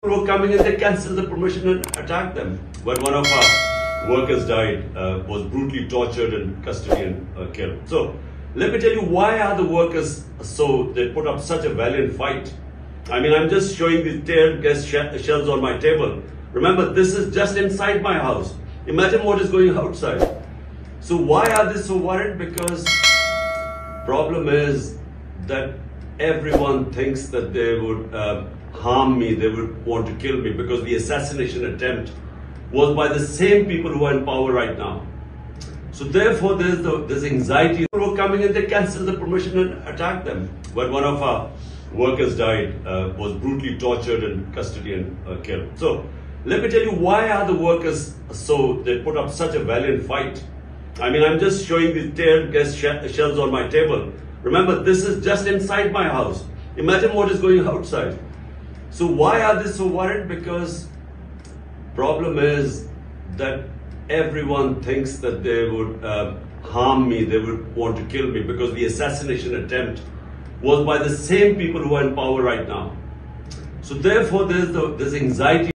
were coming in, they cancelled the promotion and attacked them. When one of our workers died, was brutally tortured in custody and killed. So let me tell you, why are the workers they put up such a valiant fight? I mean, I'm just showing these tear gas shells on my table. Remember, this is just inside my house. Imagine what is going outside. So why are they so worried? Because problem is that everyone thinks that they would harm me, they would want to kill me, because the assassination attempt was by the same people who are in power right now. So therefore there's anxiety. People were coming in, they cancelled the promotion and attacked them. When one of our workers died, was brutally tortured in custody and killed. So let me tell you, why are the workers they put up such a valiant fight? I mean, I'm just showing these tear gas shells on my table. Remember, this is just inside my house. Imagine what is going outside. So why are they so worried? Because problem is that everyone thinks that they would harm me, they would want to kill me, because the assassination attempt was by the same people who are in power right now. So therefore there's anxiety.